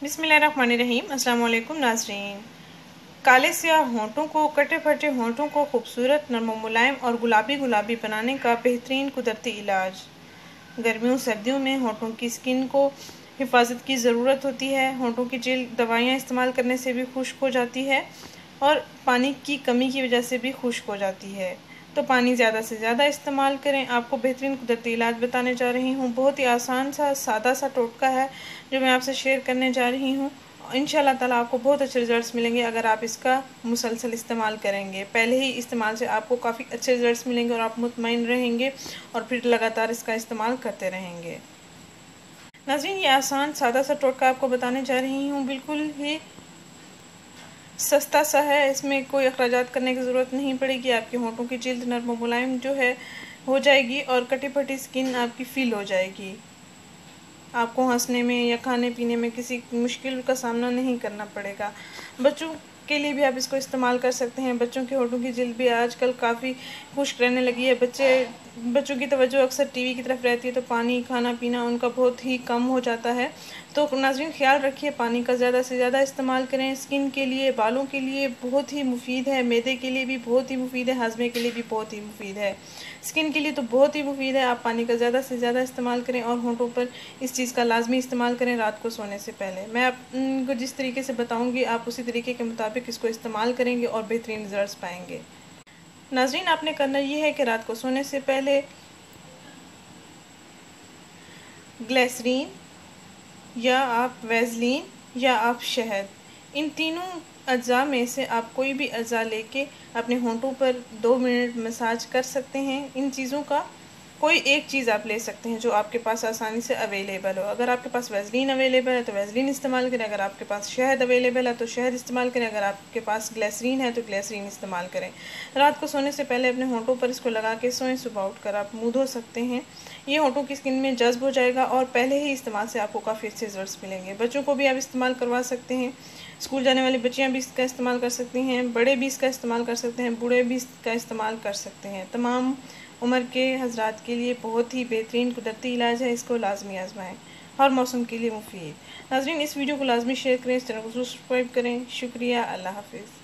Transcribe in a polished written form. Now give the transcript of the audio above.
बिस्मिल्लाहिर्रहमानिर्रहीम। अस्सलाम वालेकुम नाज़रीन। काले स्याह होंठों को, कटे फटे होंठों को खूबसूरत, नरम मुलायम और गुलाबी गुलाबी बनाने का बेहतरीन कुदरती इलाज। गर्मियों सर्दियों में होंठों की स्किन को हिफाजत की ज़रूरत होती है। होंठों की जिल्द दवाइयाँ इस्तेमाल करने से भी खुश्क हो जाती है और पानी की कमी की वजह से भी खुश्क हो जाती है। तो पानी ज़्यादा से ज़्यादा इस्तेमाल करें। आपको बेहतरीन कुदरती इलाज बताने जा रही हूँ। बहुत ही आसान सा सादा सा टोटका है जो मैं आपसे शेयर करने जा रही हूँ। इंशाल्लाह ताला आपको बहुत अच्छे रिजल्ट्स मिलेंगे अगर आप इसका मुसलसल इस्तेमाल करेंगे। पहले ही इस्तेमाल से आपको काफ़ी अच्छे रिजल्ट्स मिलेंगे और आप मुतमईन रहेंगे और फिर लगातार इसका इस्तेमाल करते रहेंगे। नाज़रीन, ये आसान सादा सा टोटका आपको बताने जा रही हूँ। बिल्कुल ही सस्ता सा है, इसमें कोई अखराजात करने की ज़रूरत नहीं पड़ेगी। आपके होंठों की जिल्द नरम मुलायम जो है हो जाएगी और कटी फटी स्किन आपकी फील हो जाएगी। आपको हंसने में या खाने पीने में किसी मुश्किल का सामना नहीं करना पड़ेगा। बच्चों के लिए भी आप इसको इस्तेमाल कर सकते हैं। बच्चों के होंठों की जिल्द भी आजकल काफ़ी खुश्क रहने लगी है। बच्चों की तवज्जो अक्सर टीवी की तरफ रहती है, तो पानी खाना पीना उनका बहुत ही कम हो जाता है। तो नाज़रीन, ख्याल रखिए, पानी का ज़्यादा से ज़्यादा इस्तेमाल करें। स्किन के लिए, बालों के लिए बहुत ही मुफीद है, मैदे के लिए भी बहुत ही मुफीद है, हाजमे के लिए भी बहुत ही मुफीद है। स्किन के लिए तो बहुत ही मुफीद है। आप पानी का ज़्यादा से ज़्यादा इस्तेमाल करें और होंठों पर इस चीज़ का लाजमी इस्तेमाल करें रात को सोने से पहले। मैं आपको जिस तरीके से बताऊंगी आप उसी तरीके के मुताबिक इसको इस्तेमाल करेंगे और बेहतरीन रिजल्ट्स पाएंगे। नाज़रीन, आपने करना ये है कि रात को सोने से पहले ग्लिसरीन या आप वैसलीन या आप शहद, इन तीनों अज्जा में से आप कोई भी अज्जा लेके अपने होंठों पर 2 मिनट मसाज कर सकते हैं। इन चीज़ों का कोई एक चीज़ आप ले सकते हैं जो आपके पास आसानी से अवेलेबल हो। अगर आपके पास वैसलीन अवेलेबल है तो वैसलीन इस्तेमाल करें, अगर आपके पास शहद अवेलेबल है तो शहद इस्तेमाल करें, अगर आपके पास ग्लिसरीन है तो ग्लिसरीन इस्तेमाल करें। रात को सोने से पहले अपने होंठों पर इसको लगा के सोएं। सुबह उठकर आप मुँह धो सकते हैं। ये होंठों की स्किन में जज्ब हो जाएगा और पहले ही इस्तेमाल से आपको काफ़ी अच्छे रिजल्ट्स मिलेंगे। बच्चों को भी आप इस्तेमाल करवा सकते हैं। स्कूल जाने वाली बच्चियाँ भी इसका इस्तेमाल कर सकती हैं, बड़े भी इसका इस्तेमाल कर सकते हैं, बूढ़े भी इसका इस्तेमाल कर सकते हैं। तमाम उम्र के हजरात के लिए बहुत ही बेहतरीन कुदरती इलाज है। इसको लाजमी आजमाएं, हर मौसम के लिए मुफीद। नाज़रीन, इस वीडियो को लाजमी शेयर करें, इस चैनल को सब्सक्राइब करें। शुक्रिया। अल्लाह हाफिज़।